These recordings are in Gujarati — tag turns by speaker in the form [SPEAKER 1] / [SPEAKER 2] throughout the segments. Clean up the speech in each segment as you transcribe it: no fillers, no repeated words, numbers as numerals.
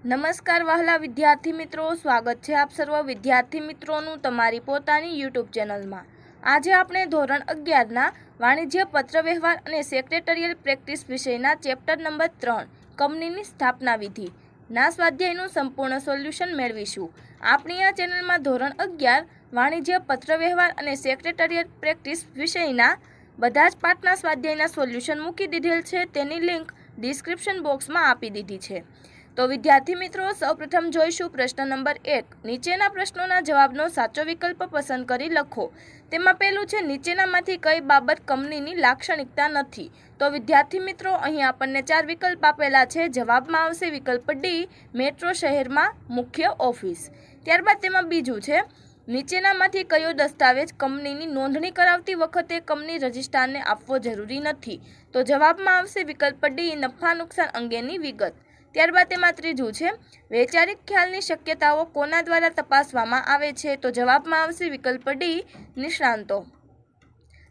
[SPEAKER 1] નમસ્કાર વહાલા વિદ્યાર્થી મિત્રો, સ્વાગત છે આપ સર્વ વિદ્યાર્થી મિત્રોનું તમારી પોતાની યુટ્યુબ ચેનલમાં। આજે આપણે ધોરણ 11ના વાણિજ્ય પત્રવ્યવહાર અને સેક્રેટરીયલ પ્રેક્ટિસ વિષયના ચેપ્ટર નંબર 3 કંપનીની સ્થાપના વિધિ ના સ્વાધ્યાયનું સંપૂર્ણ સોલ્યુશન મેળવીશું। આપણી આ ચેનલમાં ધોરણ 11 વાણિજ્ય પત્રવ્યવહાર અને સેક્રેટરીયલ પ્રેક્ટિસ વિષયના બધા જ પાઠના સ્વાધ્યાયના સોલ્યુશન મૂકી દીધેલ છે, તેની લિંક ડિસ્ક્રિપ્શન બોક્સમાં આપી દીધી છે। તો વિદ્યાર્થી મિત્રો, સૌપ્રથમ જોઈશું પ્રશ્ન નંબર 1। નીચેના પ્રશ્નોના જવાબનો સાચો વિકલ્પ પસંદ કરી લખો। તેમાં પહેલું છે, નીચેનામાંથી કઈ બાબત કંપનીની લાક્ષણિકતા નથી? તો વિદ્યાર્થી મિત્રો, અહીં આપણને 4 વિકલ્પ આપેલા છે। જવાબમાં આવશે વિકલ્પ ડી, મેટ્રો શહેરમાં મુખ્ય ઓફિસ। ત્યારબાદ તેમાં બીજું છે, નીચેનામાંથી કયો દસ્તાવેજ કંપનીની નોંધણી કરાવતી વખતે કંપની રજિસ્ટ્રારને આપવો જરૂરી નથી? તો જવાબમાં આવશે વિકલ્પ ડી, નફા નુકસાન અંગેની વિગત। ત્યારબાદ તેમાં ત્રીજું છે, વૈચારિક ખ્યાલની શક્યતાઓ કોના દ્વારા તપાસવામાં આવે છે? તો જવાબમાં આવશે વિકલ્પ ડી, નિષ્ણાંતો।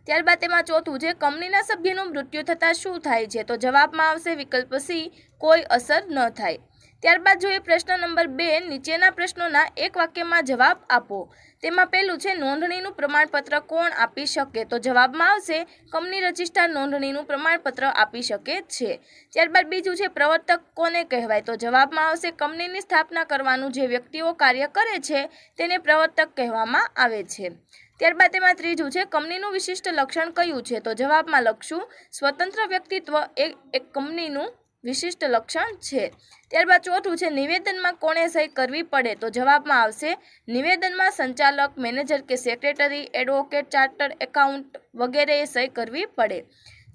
[SPEAKER 1] ત્યારબાદ તેમાં ચોથું છે, કંપનીના સભ્યનું મૃત્યુ થતાં શું થાય છે? તો જવાબમાં આવશે વિકલ્પ સી, કોઈ અસર ન થાય। ત્યારબાદ જોઈએ પ્રશ્ન નંબર 2। નીચેના પ્રશ્નોના એક વાક્યમાં જવાબ આપો। તેમાં પહેલું છે, નોંધણીનું પ્રમાણપત્ર કોણ આપી શકે? તો જવાબમાં આવશે કંપની રજિસ્ટ્રાર નોંધણીનું પ્રમાણપત્ર આપી શકે છે। ત્યારબાદ બીજું છે, પ્રવર્તક કોને કહેવાય? તો જવાબમાં આવશે કંપનીની સ્થાપના કરવાનું જે વ્યક્તિઓ કાર્ય કરે છે તેને પ્રવર્તક કહેવામાં આવે છે। ત્યારબાદ તેમાં ત્રીજું છે, કંપનીનું વિશિષ્ટ લક્ષણ કયું છે? તો જવાબમાં લખશું સ્વતંત્ર વ્યક્તિત્વ એક કંપનીનું વિશિષ્ટ લક્ષણ છે। ત્યારબાદ ચોથું છે, નિવેદનમાં કોણે સહી કરવી પડે? તો જવાબમાં આવશે નિવેદનમાં સંચાલક, મેનેજર કે સેક્રેટરી, એડવોકેટ, ચાર્ટર્ડ એકાઉન્ટ વગેરેએ સહી કરવી પડે।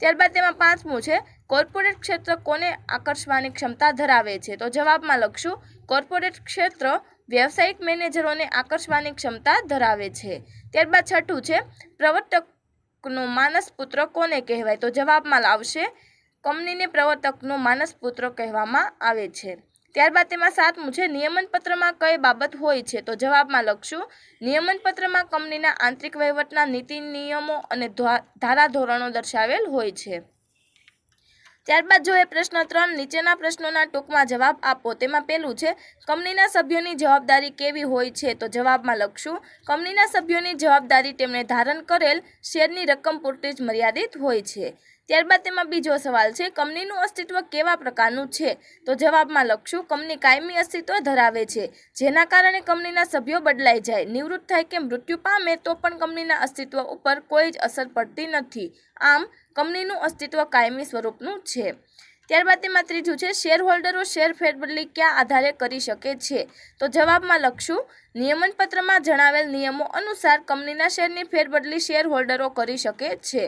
[SPEAKER 1] ત્યારબાદ તેમાં પાંચમું છે, કોર્પોરેટ ક્ષેત્ર કોને આકર્ષવાની ક્ષમતા ધરાવે છે? તો જવાબમાં લખશું કોર્પોરેટ ક્ષેત્ર વ્યવસાયિક મેનેજરોને આકર્ષવાની ક્ષમતા ધરાવે છે। ત્યારબાદ છઠ્ઠું છે, પ્રવર્તકનો માનસ પુત્ર કોને કહેવાય? તો જવાબમાં આવશે કંપનીને પ્રવર્તકનો માનસ પુત્ર કહેવામાં આવે છે। ત્યારબાદ તેમાં સાતમું છે, નિયમન પત્રમાં કઈ બાબત હોય છે? તો જવાબમાં લખશું નિયમન પત્રમાં કંપનીના આંતરિક વહીવટના નીતિ નિયમો અને ધારાધોરણો દર્શાવેલ હોય છે। ત્યારબાદ જોઈએ પ્રશ્ન 3। નીચેના પ્રશ્નોના ટૂંકમાં જવાબ આપો। તેમાં પહેલું છે, કંપનીના સભ્યોની જવાબદારી કેવી હોય છે? તો જવાબમાં લખશું કંપનીના સભ્યોની જવાબદારી તેમણે ધારણ કરેલ શેરની રકમ પૂરતી જ મર્યાદિત હોય છે। ત્યારબાદ તેમાં બીજો સવાલ છે, કંપનીનું અસ્તિત્વ કેવા પ્રકારનું છે? તો જવાબમાં લખશું કંપની કાયમી અસ્તિત્વ ધરાવે છે, જેના કારણે કંપનીના સભ્યો બદલાઈ જાય, નિવૃત્ત થાય કે મૃત્યુ પામે તો પણ કંપનીના અસ્તિત્વ ઉપર કોઈ જ અસર પડતી નથી। આમ કંપનીનું અસ્તિત્વ કાયમી સ્વરૂપનું છે। ત્યારબાદ તેમાં ત્રીજું છે, શેર હોલ્ડરો શેર ફેરબદલી કયા આધારે કરી શકે છે? તો જવાબમાં લખશું નિયમન પત્રમાં જણાવેલ નિયમો અનુસાર કંપનીના શેરની ફેરબદલી શેર હોલ્ડરો કરી શકે છે।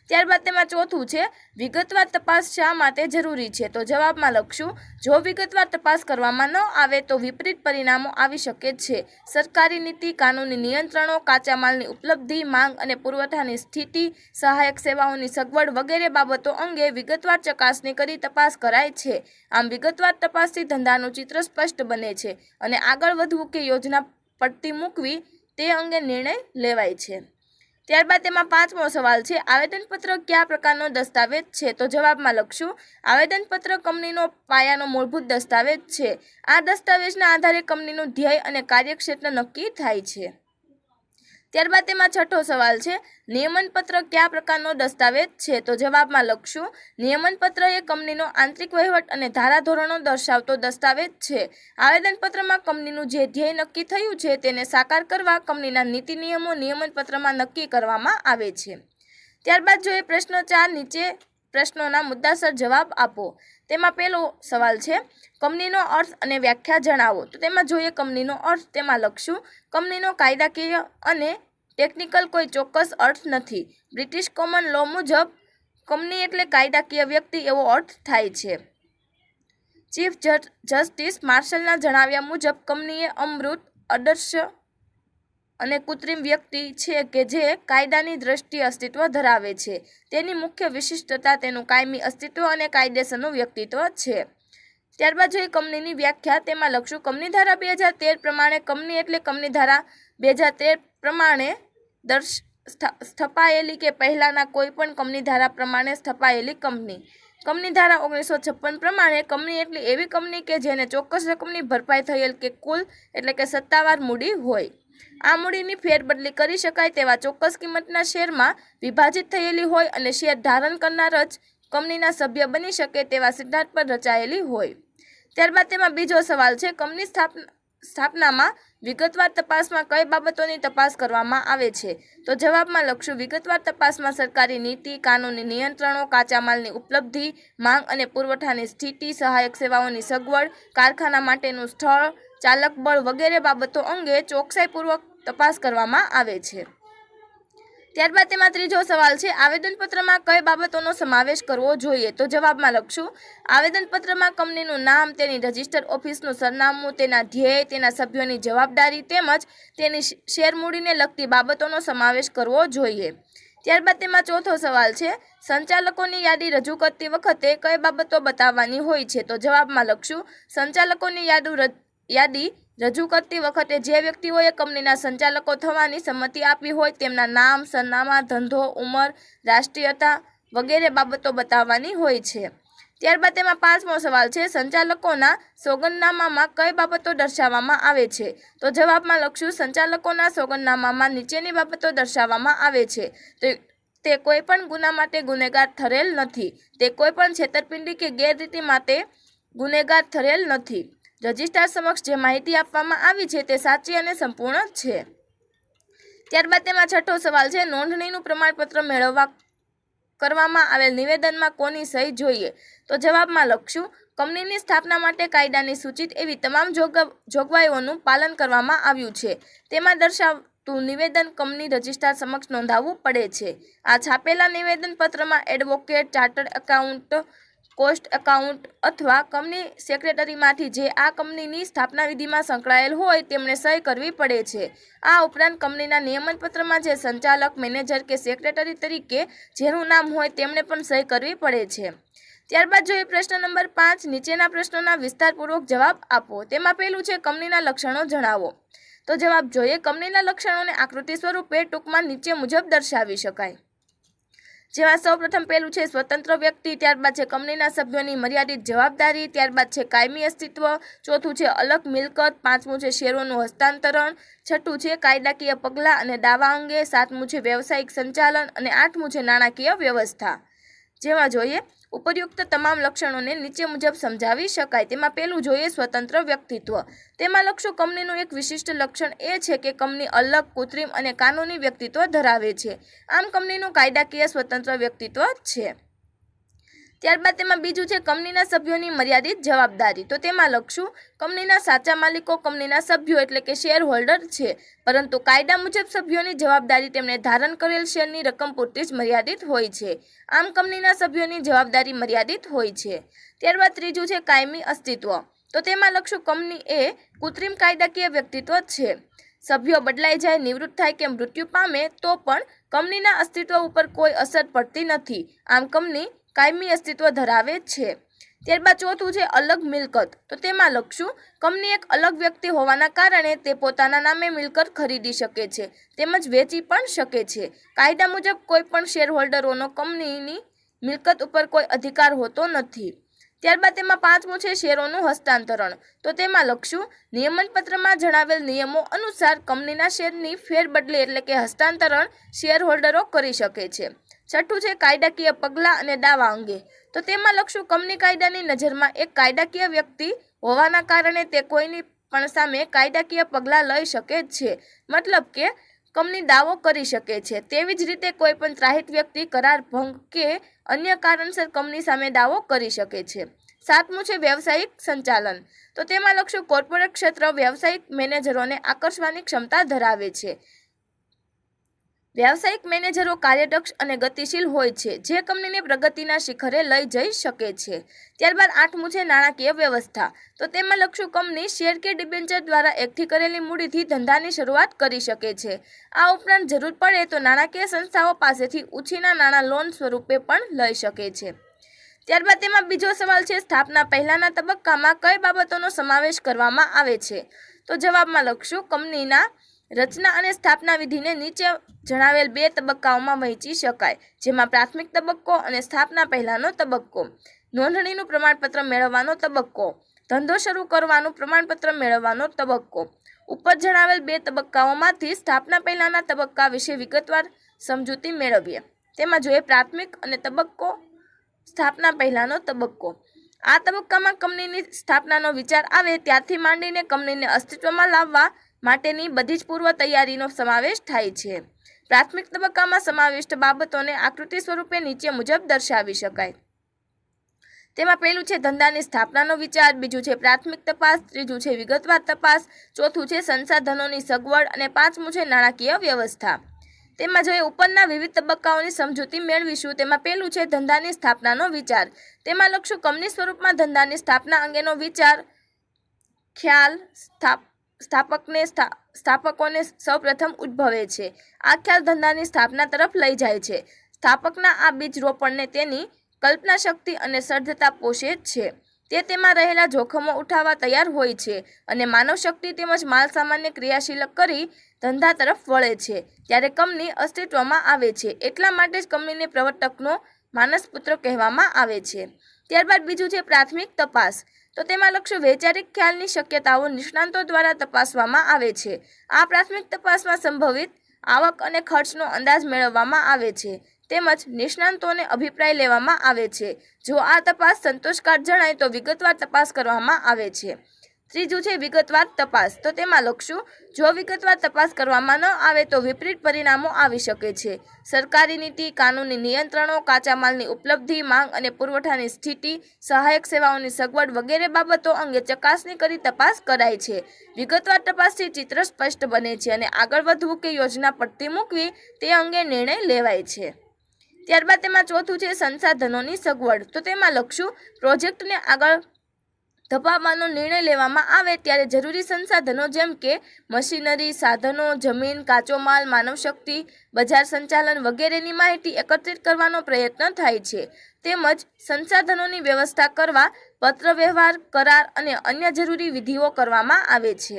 [SPEAKER 1] ત્યારબાદ તેમાં ચોથું છે, વિગતવાર તપાસ શા માટે જરૂરી છે? તો જવાબમાં લખશું જો વિગતવાર તપાસ કરવામાં ન આવે તો વિપરીત પરિણામો આવી શકે છે। સરકારી નીતિ, કાનૂની નિયંત્રણો, કાચા માલની ઉપલબ્ધિ, માંગ અને પુરવઠાની સ્થિતિ, સહાયક સેવાઓની સગવડ વગેરે બાબતો અંગે વિગતવાર ચકાસણી કરી તપાસ કરાય છે। આમ વિગતવાર તપાસથી ધંધાનું ચિત્ર સ્પષ્ટ બને છે અને આગળ વધવું કે યોજના પડતી મૂકવી તે અંગે નિર્ણય લેવાય છે। ત્યારબાદ તેમાં પાંચમો સવાલ છે, આવેદનપત્ર કયા પ્રકારનો દસ્તાવેજ છે? તો જવાબમાં લખશું આવેદનપત્ર કંપનીનો પાયાનો મૂળભૂત દસ્તાવેજ છે। આ દસ્તાવેજના આધારે કંપનીનું ધ્યેય અને કાર્યક્ષેત્ર નક્કી થાય છે। ત્યારબાદ તેમાં છઠ્ઠો સવાલ છે, નિયમનપત્ર કયા પ્રકારનો દસ્તાવેજ છે? તો જવાબમાં લખશું નિયમનપત્ર એ કંપનીનો આંતરિક વહીવટ અને ધારાધોરણો દર્શાવતો દસ્તાવેજ છે। આવેદનપત્રમાં કંપનીનું જે ધ્યેય નક્કી થયું છે તેને સાકાર કરવા કંપનીના નીતિ નિયમો નિયમનપત્રમાં નક્કી કરવામાં આવે છે। ત્યારબાદ જોઈએ પ્રશ્ન 4। નીચે પ્રશ્નોના મુદ્દાસર જવાબ આપો। તેમાં પહેલો સવાલ છે, કંપનીનો અર્થ અને વ્યાખ્યા જણાવો। તો તેમાં જોઈએ કંપનીનો અર્થ। તેમાં લખશું કંપનીનો કાયદાકીય અને ટેકનિકલ કોઈ ચોક્કસ અર્થ નથી। બ્રિટિશ કોમન લો મુજબ કંપની એટલે કાયદાકીય વ્યક્તિ એવો અર્થ થાય છે। ચીફ જસ્ટિસ માર્શલના જણાવ્યા મુજબ કંપની એ અમૂર્ત, અદૃશ્ય અને કૃત્રિમ વ્યક્તિ છે કે જે કાયદાની દ્રષ્ટિએ અસ્તિત્વ ધરાવે છે। તેની મુખ્ય વિશિષ્ટતા તેનું કાયમી અસ્તિત્વ અને કાયદેસરનું વ્યક્તિત્વ છે। ત્યારબાદ જોઈએ કંપનીની વ્યાખ્યા। તેમાં લખશું કંપની ધારા 2013 પ્રમાણે કંપની એટલે કંપની ધારા 2013 પ્રમાણે સ્થપાયેલી કે પહેલાના કોઈ પણ કંપની ધારા પ્રમાણે સ્થપાયેલી કંપની। કંપની ધારા 1956 પ્રમાણે કંપની એટલી એવી કંપની કે જેને ચોક્કસ રકમની ભરપાઈ થયેલ કે કુલ એટલે કે સત્તાવાર મૂડી હોય. આ મૂડીની ફેરબદલી કરી શકાય તેવા ચોક્કસ કિંમતના શેરમાં વિભાજિત થયેલી હોય અને શેર ધારણ કરનાર જ કંપનીના સભ્ય બની શકે તેવા સિદ્ધાંત પર રચાયેલી હોય. ત્યારબાદ તેમાં બીજો સવાલ છે, કંપની સ્થાપનામાં વિગતવાર તપાસમાં કઈ બાબતોની તપાસ કરવામાં આવે છે? તો જવાબમાં લખશું વિગતવાર તપાસમાં સરકારી નીતિ, કાનૂની નિયંત્રણો, કાચા માલની ઉપલબ્ધિ, માંગ અને પુરવઠાની સ્થિતિ, સહાયક સેવાઓની સગવડ, કારખાના માટેનું સ્થળ, ચાલક બળ વગેરે બાબતો અંગે ચોકસાઈપૂર્વક તપાસ કરવામાં આવે છે. ત્યારબાદ તેમાં ત્રીજો સવાલ છે, આવેદનપત્રમાં કઈ બાબતોનો સમાવેશ કરવો જોઈએ? તો જવાબમાં લખશું આવેદનપત્રમાં કંપનીનું નામ, તેની રજિસ્ટર ઓફિસનું સરનામું, તેના ધ્યેય, તેના સભ્યોની જવાબદારી તેમજ તેની શેર મૂડીને લગતી બાબતોનો સમાવેશ કરવો જોઈએ. ત્યારબાદ તેમાં ચોથો સવાલ છે, સંચાલકોની યાદી રજૂ કરતી વખતે કઈ બાબતો બતાવવાની હોય છે? તો જવાબમાં લખશું સંચાલકોની યાદી રજૂ કરતી વખતે જે વ્યક્તિઓએ કંપનીના સંચાલકો થવાની સંમતિ આપી હોય તેમના નામ, સરનામા, ધંધો, ઉંમર, રાષ્ટ્રીયતા વગેરે બાબતો બતાવવાની હોય છે. ત્યારબાદ તેમાં પાંચમો સવાલ છે, સંચાલકોના સોગંદનામામાં કઈ બાબતો દર્શાવવામાં આવે છે? તો જવાબમાં લખશું સંચાલકોના સોગંદનામામાં નીચેની બાબતો દર્શાવવામાં આવે છે. તે કોઈ પણ ગુના માટે ગુનેગાર ઠરેલ નથી. તે કોઈ પણ છેતરપિંડી કે ગેરરીતિ માટે ગુનેગાર ઠરેલ નથી. રજિસ્ટ્રાર સમક્ષ જે માહિતી આપવામાં આવી છે તે સાચી અને સંપૂર્ણ છે. ત્યારબાદ તેમાં છઠ્ઠો સવાલ છે, નોંધણીનું પ્રમાણપત્ર મેળવવા કરવામાં આવેલ નિવેદનમાં કોની સહી જોઈએ? તો જવાબમાં લખશું કંપનીની સ્થાપના માટે કાયદાની સૂચિત એવી તમામ જોગવાઈઓનું પાલન કરવામાં આવ્યું છે. તેમાં દર્શાવતું નિવેદન કંપની રજિસ્ટ્રાર સમક્ષ નોંધાવવું પડે છે. આ છાપેલા નિવેદન પત્રમાં advocate, chartered account, cost account અથવા કંપની સેક્રેટરીમાંથી જે આ કંપનીની સ્થાપના વિધિમાં સંકળાયેલ હોય તેમણે સહી કરવી પડે છે. આ ઉપરાંત કંપનીના નિયમનપત્રમાં જે સંચાલક, મેનેજર કે સેક્રેટરી તરીકે જેનું નામ હોય તેમણે પણ સહી કરવી પડે છે. ત્યારબાદ જોઈએ પ્રશ્ન નંબર 5, નીચેના પ્રશ્નોના વિસ્તારપૂર્વક જવાબ આપો. તેમાં પહેલું છે, કંપનીના લક્ષણો જણાવો. તો જવાબ જોઈએ, કંપનીના લક્ષણોને આકૃતિ સ્વરૂપે ટૂંકમાં નીચે મુજબ દર્શાવી શકાય. જેમાં સૌપ્રથમ પહેલું છે સ્વતંત્ર વ્યક્તિ, ત્યારબાદ છે કંપનીના સભ્યોની મર્યાદિત જવાબદારી, ત્યારબાદ છે કાયમી અસ્તિત્વ, ચોથું છે અલગ મિલકત, પાંચમું છે શેરોનું હસ્તાંતરણ, છઠ્ઠું છે કાયદાકીય પગલાં અને દાવા અંગે, સાતમું છે વ્યવસાયિક સંચાલન અને આઠમું છે નાણાકીય વ્યવસ્થા. જેમાં જોઈએ ઉપયુક્ત તમામ લક્ષણોને નીચે મુજબ સમજાવી શકાય. તેમાં પહેલું જોઈએ સ્વતંત્ર વ્યક્તિત્વ. તેમાં લખશું કંપનીનું એક વિશિષ્ટ લક્ષણ એ છે કે કંપની અલગ, કૃત્રિમ અને કાનૂની વ્યક્તિત્વ ધરાવે છે. આમ કંપનીનું કાયદાકીય સ્વતંત્ર વ્યક્તિત્વ છે. ત્યારબાદ તેમાં બીજું છે કંપનીના સભ્યોની મર્યાદિત જવાબદારી. તો તેમાં લખશું કંપનીના સાચા માલિકો કંપનીના સભ્યો એટલે કે શેર હોલ્ડર છે, પરંતુ કાયદા મુજબ સભ્યોની જવાબદારી તેમણે ધારણ કરેલ શેરની રકમ પૂરતી જ મર્યાદિત હોય છે. આમ કંપનીના સભ્યોની જવાબદારી મર્યાદિત હોય છે. ત્યારબાદ ત્રીજું છે કાયમી અસ્તિત્વ. તો તેમાં લખશું કંપની એ કૃત્રિમ કાયદાકીય વ્યક્તિત્વ છે. સભ્યો બદલાઈ જાય, નિવૃત્ત થાય કે મૃત્યુ પામે તો પણ કંપનીના અસ્તિત્વ ઉપર કોઈ અસર પડતી નથી. આમ કંપની કાયમી અસ્તિત્વ ધરાવે છે. ત્યારબાદ ચોથું છે અલગ મિલકત. તો તેમાં લખશું કંપની એક અલગ વ્યક્તિ હોવાના કારણે તે પોતાના નામે મિલકત ખરીદી શકે છે તેમજ વેચી પણ શકે છે. કાયદા મુજબ કોઈ પણ શેર હોલ્ડરોનો કંપનીની મિલકત ઉપર કોઈ અધિકાર હોતો નથી. ત્યારબાદ તેમાં પાંચમું છે શેરોનું હસ્તાંતરણ. તો તેમાં લખશું નિયમનપત્રમાં જણાવેલ નિયમો અનુસાર કંપનીના શેરની ફેરબદલી એટલે કે હસ્તાંતરણ શેર હોલ્ડરો કરી શકે છે. છઠ્ઠું છે કાયદાકીય પગલાં અને દાવા અંગે. તો તેમાં લખશું કંપની કાયદાની નજરમાં એક કાયદાકીય વ્યક્તિ હોવાના કારણે તે કોઈની પણ સામે કાયદાકીય પગલાં લઈ શકે છે. મતલબ કે કંપની દાવો કરી શકે છે. તેવી જ રીતે કોઈ પણ ત્રાહિત વ્યક્તિ કરાર ભંગ કે અન્ય કારણસર કંપની સામે દાવો કરી શકે છે. સાતમું છે વ્યવસાયિક સંચાલન. તો તેમાં લખશું કોર્પોરેટ ક્ષેત્ર વ્યવસાયિક મેનેજરોને આકર્ષવાની ક્ષમતા ધરાવે છે. વ્યવસાયિક મેનેજરો કાર્યદક્ષ અને ગતિશીલ હોય છે, જે કંપનીને પ્રગતિના શિખરે લઈ જઈ શકે છે. ત્યારબાદ આઠમું છે નાણાકીય વ્યવસ્થા. તો તેમાં લખશું કંપની શેર કે ડિબેન્ચર દ્વારા એકઠી કરેલી મૂડીથી ધંધાની શરૂઆત કરી શકે છે. આ ઉપરાંત જરૂર પડે તો નાણાકીય સંસ્થાઓ પાસેથી ઉછીના નાણાં લોન સ્વરૂપે પણ લઈ શકે છે. ત્યારબાદ તેમાં બીજો સવાલ છે સ્થાપના પહેલાના તબક્કામાં કઈ બાબતોનો સમાવેશ કરવામાં આવે છે? તો જવાબમાં લખશું કંપનીના રચના અને સ્થાપના વિધિને નીચે જણાવેલ 2 તબક્કાઓમાં વહેંચી શકાય, જેમાં પ્રાથમિક તબક્કો અને સ્થાપના પહેલાનો તબક્કો. નોંધણીનું પ્રમાણપત્ર મેળવવાનો તબક્કો. ધંધો શરૂ કરવાનું પ્રમાણપત્ર મેળવવાનો તબક્કો. ઉપર જણાવેલ 2 તબક્કાઓમાંથી સ્થાપના પહેલાના તબક્કા વિશે વિગતવાર સમજૂતી મેળવીએ. તેમાં જોઈએ પ્રાથમિક અને તબક્કો, સ્થાપના પહેલાનો તબક્કો. આ તબક્કામાં કંપનીની સ્થાપનાનો વિચાર આવે ત્યારથી માંડીને કંપનીને અસ્તિત્વમાં લાવવા માટેની બધી જ પૂર્વ તૈયારીનો સમાવેશ થાય છે. પ્રાથમિક તબક્કામાં સમાવિષ્ટ બાબતોને આકૃતિ સ્વરૂપે નીચે મુજબ દર્શાવી શકાય. તેમાં પહેલું છે ધંધાની સ્થાપનાનો વિચાર, બીજું છે પ્રાથમિક તપાસ, ત્રીજું છે વિગતવાર તપાસ, ચોથું છે સંસાધનોની સગવડ અને પાંચમું છે નાણાકીય વ્યવસ્થા. તેમાં જોઈએ ઉપરના વિવિધ તબક્કાઓની સમજૂતી મેળવીશું. તેમાં પહેલું છે ધંધાની સ્થાપનાનો વિચાર. તેમાં લખશું કંપની સ્વરૂપમાં ધંધાની સ્થાપના અંગેનો વિચાર, ખ્યાલ સ્થાપકોને સૌપ્રથમ ઉદ્ભવે છે. આ ખ્યાલ ધંધાની સ્થાપના તરફ લઈ જાય છે. સ્થાપકના આ બીજ રોપણને તેની કલ્પના શક્તિ અને સર્જતા પોષે છે. તે તેમાં રહેલા જોખમો ઉઠાવવા તૈયાર હોય છે અને માનવ શક્તિ તેમજ માલ સામાનને ક્રિયાશીલ કરી ધંધા તરફ વળે છે. ત્યારે કંપની અસ્તિત્વમાં આવે છે. એટલા માટે જ કંપનીને પ્રવર્તકનો માનસપુત્ર કહેવામાં આવે છે. ત્યારબાદ બીજું છે પ્રાથમિક તપાસ. તો તેમાં લખશું વૈચારિક ખ્યાલની શક્યતાઓ નિષ્ણાંતો દ્વારા તપાસવામાં આવે છે. આ પ્રાથમિક તપાસમાં સંભવિત આવક અને ખર્ચનો અંદાજ મેળવવામાં આવે છે તેમજ નિષ્ણાંતોને અભિપ્રાય લેવામાં આવે છે. જો આ તપાસ સંતોષકારક જણાય તો વિગતવાર તપાસ કરવામાં આવે છે. ત્રીજું છે વિગતવાર તપાસ. તો તેમાં લખશું જો વિગતવાર તપાસ કરવામાં ન આવે તો વિપરીત પરિણામો આવી શકે છે. સરકારી નીતિ, કાનૂની નિયંત્રણો, કાચા માલની ઉપલબ્ધિ, માંગ અને પુરવઠાની સ્થિતિ, સહાયક સેવાઓની સગવડ વગેરે બાબતો અંગે ચકાસણી કરી તપાસ કરાય છે. વિગતવાર તપાસથી ચિત્ર સ્પષ્ટ બને છે અને આગળ વધવું કે યોજના પડતી મૂકવી તે અંગે નિર્ણય લેવાય છે. ત્યારબાદ તેમાં ચોથું છે સંસાધનોની સગવડ. તો તેમાં લખશું પ્રોજેક્ટને આગળ ધપાવવાનો નિર્ણય લેવામાં આવે ત્યારે જરૂરી સંસાધનો જેમ કે મશીનરી, સાધનો, જમીન, કાચો માલ, માનવશક્તિ, બજાર સંચાલન વગેરેની માહિતી એકત્રિત કરવાનો પ્રયત્ન થાય છે. તેમજ સંસાધનોની વ્યવસ્થા કરવા પત્ર વ્યવહાર, કરાર અને અન્ય જરૂરી વિધિઓ કરવામાં આવે છે.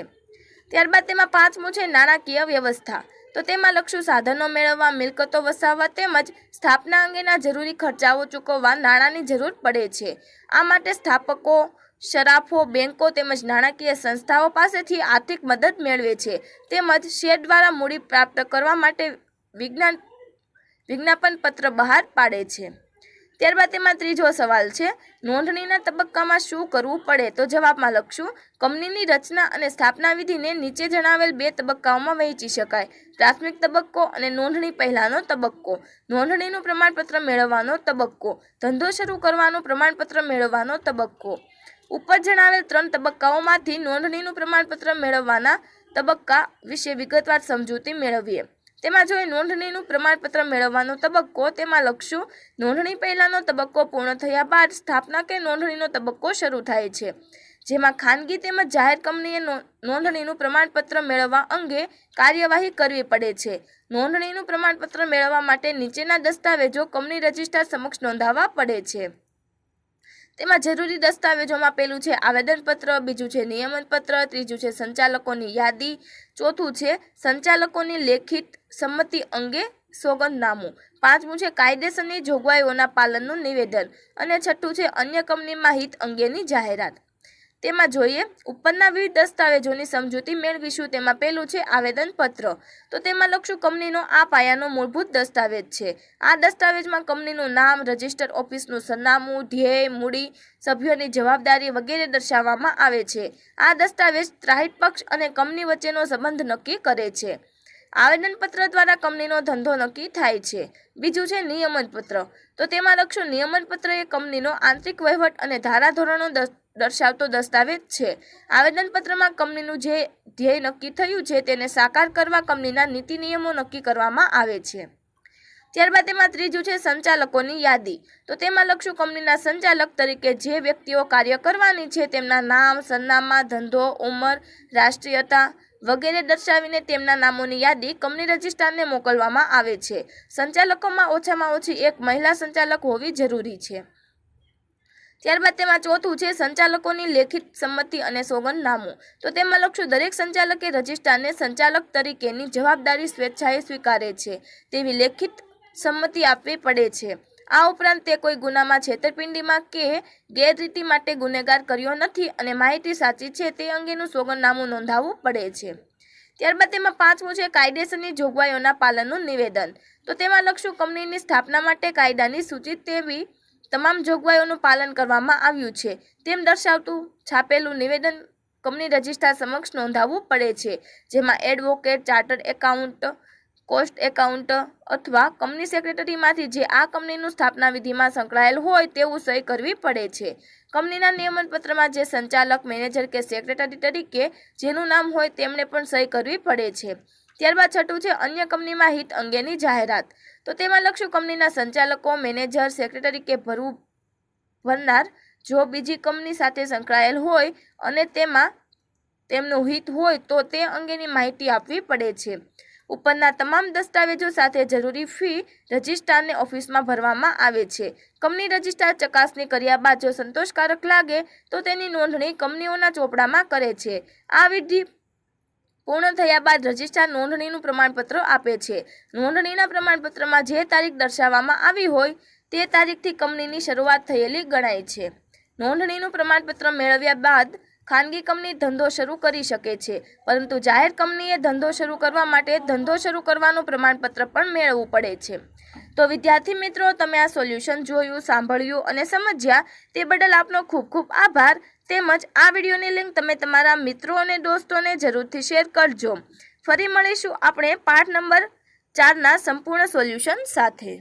[SPEAKER 1] ત્યારબાદ તેમાં પાંચમું છે નાણાકીય વ્યવસ્થા. તો તેમાં લખશું સાધનો મેળવવા, મિલકતો વસાવવા તેમજ સ્થાપના અંગેના જરૂરી ખર્ચાઓ ચૂકવવા નાણાંની જરૂર પડે છે. આ માટે સ્થાપકો, શરાફો, બેંકો તેમજ નાણાકીય સંસ્થાઓ પાસેથી આર્થિક મદદ મેળવે છે તેમજ શેર દ્વારા મૂડી પ્રાપ્ત કરવા માટે વિજ્ઞાપન પત્ર બહાર પાડે છે. ત્યારબાદ તેમાં ત્રીજો સવાલ છે નોંધણીના તબક્કામાં શું કરવું પડે. તો જવાબમાં લખશું કંપનીની રચના અને સ્થાપના વિધિને નીચે જણાવેલ 2 તબક્કાઓમાં વહેંચી શકાય. પ્રાથમિક તબક્કો અને નોંધણી પહેલાનો તબક્કો. નોંધણીનું પ્રમાણપત્ર મેળવવાનો તબક્કો. ધંધો શરૂ કરવાનું પ્રમાણપત્ર મેળવવાનો તબક્કો. ઉપર જણાવેલ 3 તબક્કાઓમાંથી નોંધણીનું પ્રમાણપત્ર મેળવવાના તબક્કા વિશે વિગતવાર સમજૂતી મેળવીએ. તેમાં જોઈએ નોંધણીનું પ્રમાણપત્ર મેળવવાનો તબક્કો. તેમાં લખશું નોંધણી પહેલાનો તબક્કો પૂર્ણ થયા બાદ સ્થાપના કે નોંધણીનો તબક્કો શરૂ થાય છે, જેમાં ખાનગી તેમજ જાહેર કંપનીએ નોંધણીનું પ્રમાણપત્ર મેળવવા અંગે કાર્યવાહી કરવી પડે છે. નોંધણીનું પ્રમાણપત્ર મેળવવા માટે નીચેના દસ્તાવેજો કંપની રજિસ્ટ્રાર સમક્ષ નોંધાવવા પડે છે. તેમાં જરૂરી દસ્તાવેજોમાં પહેલું છે આવેદનપત્ર, બીજું છે નિયમનપત્ર, ત્રીજું છે સંચાલકોની યાદી, ચોથું છે સંચાલકોની લેખિત સંમતિ અંગે સોગંદનામું, પાંચમું છે કાયદેસરની જોગવાઈઓના પાલનનું નિવેદન અને છઠ્ઠું છે અન્ય કંપનીમાં હિત અંગેની જાહેરાત. તેમાં જોઈએ ઉપરના વિવિધ દસ્તાવેજોની સમજૂતી મેળવીશું. તેમાં પહેલું છે આવેદનપત્ર. તો તેમાં લખશું કંપનીનો આ પાયાનો મૂળભૂત દસ્તાવેજ છે. આ દસ્તાવેજમાં કંપનીનું નામ, રજિસ્ટર ઓફિસનું સરનામું, ધ્યેય, મૂડી, સભ્યોની જવાબદારી વગેરે દર્શાવવામાં આવે છે. આ દસ્તાવેજ ત્રાહિત પક્ષ અને કંપની વચ્ચેનો સંબંધ નક્કી કરે છે. આવેદનપત્ર દ્વારા કંપનીનો ધંધો નક્કી થાય છે. બીજું છે નિયમનપત્ર. તો તેમાં લખશું નિયમનપત્ર એ કંપનીનો આંતરિક વહીવટ અને ધારાધોરણો દર્શાવતો દસ્તાવેજ છે. આવેદનપત્રમાં કંપનીનું જે ધ્યેય નક્કી થયું છે તેને સાકાર કરવા કંપનીના નીતિ નિયમો નક્કી કરવામાં આવે છે. ત્યારબાદ તેમાં ત્રીજું છે સંચાલકોની યાદી. તો તેમાં લખશું કંપનીના સંચાલક તરીકે જે વ્યક્તિઓ કાર્ય કરવાની છે તેમના નામ, સરનામા, ધંધો, ઉંમર, રાષ્ટ્રીયતા વગેરે દર્શાવીને તેમના નામોની યાદી કંપની રજિસ્ટ્રારને મોકલવામાં આવે છે. સંચાલકોમાં ઓછામાં ઓછી એક મહિલા સંચાલક હોવી જરૂરી છે. ત્યારબાદ તેમાં ચોથું છે સંચાલકોની લેખિત સંમતિ અને સોગંદનામું. તો તેમાં લખશું દરેક સંચાલકે રજિસ્ટ્રારને સંચાલક તરીકેની જવાબદારી સ્વેચ્છાએ સ્વીકારે છે તેવી લેખિત સંમતિ આપવી પડે છે. આ ઉપરાંત તે કોઈ ગુનામાં, છેતરપિંડીમાં કે ગેરરીતિ માટે ગુનેગાર કર્યો નથી અને માહિતી સાચી છે તે અંગેનું સોગંદનામું નોંધાવવું પડે છે. ત્યારબાદ તેમાં પાંચમું છે કાયદેસરની જોગવાઈઓના પાલનનું નિવેદન. તો તેમાં લખશું કંપનીની સ્થાપના માટે કાયદાની સૂચિત તેવી તમામ જોગવાઈઓનું પાલન કરવામાં આવ્યું છે તેમ દર્શાવતું છાપેલું નિવેદન કંપની રજિસ્ટ્રાર સમક્ષ નોંધાવવું પડે છે, જેમાં advocate, chartered account, cost account અથવા કંપની સેક્રેટરીમાંથી જે આ કંપનીનું સ્થાપના વિધિમાં સંકળાયેલ હોય તેવું સહી કરવી પડે છે. કંપનીના નિયમનપત્રમાં જે સંચાલક, મેનેજર કે સેક્રેટરી તરીકે જેનું નામ હોય તેમણે પણ સહી કરવી પડે છે. ત્યારબાદ છઠ્ઠું છે અન્ય કંપનીમાં હિત અંગેની જાહેરાત. તો તેમાં લખશું કંપનીના સંચાલકો, મેનેજર, સેક્રેટરી કે ભરનાર જો બીજી કંપની સાથે સંકળાયેલ હોય અને તેમાં તેમનું હિત હોય તો તે અંગેની માહિતી આપવી પડે છે. ઉપરના તમામ દસ્તાવેજો સાથે જરૂરી ફી રજિસ્ટ્રારને ઓફિસમાં ભરવામાં આવે છે. કંપની રજિસ્ટ્રાર ચકાસણી કર્યા બાદ જો સંતોષકારક લાગે તો તેની નોંધણી કંપનીઓના ચોપડામાં કરે છે. આ વિધિ પૂર્ણ થયા બાદ રજિસ્ટ્રાર નોંધણીનું પ્રમાણપત્ર આપે છે. નોંધણીના પ્રમાણપત્રમાં જે તારીખ દર્શાવવામાં આવી હોય તે તારીખથી કંપનીની શરૂઆત થયેલી ગણાય છે. નોંધણીનું પ્રમાણપત્ર મેળવ્યા બાદ ખાનગી કંપની ધંધો શરૂ કરી શકે છે, પરંતુ જાહેર કંપનીએ ધંધો શરૂ કરવા માટે ધંધો શરૂ કરવાનું પ્રમાણપત્ર પણ મેળવવું પડે છે. તો વિદ્યાર્થી મિત્રો, તમે આ સોલ્યુશન જોયું, સાંભળ્યું અને સમજ્યા તે બદલ આપનો ખૂબ ખૂબ આભાર. તેમજ આ વિડીયોની લિંક તમે તમારા મિત્રો અને દોસ્તોને જરૂરથી શેર કરજો. ફરી મળીશું આપણે પાઠ નંબર 4ના સંપૂર્ણ સોલ્યુશન સાથે.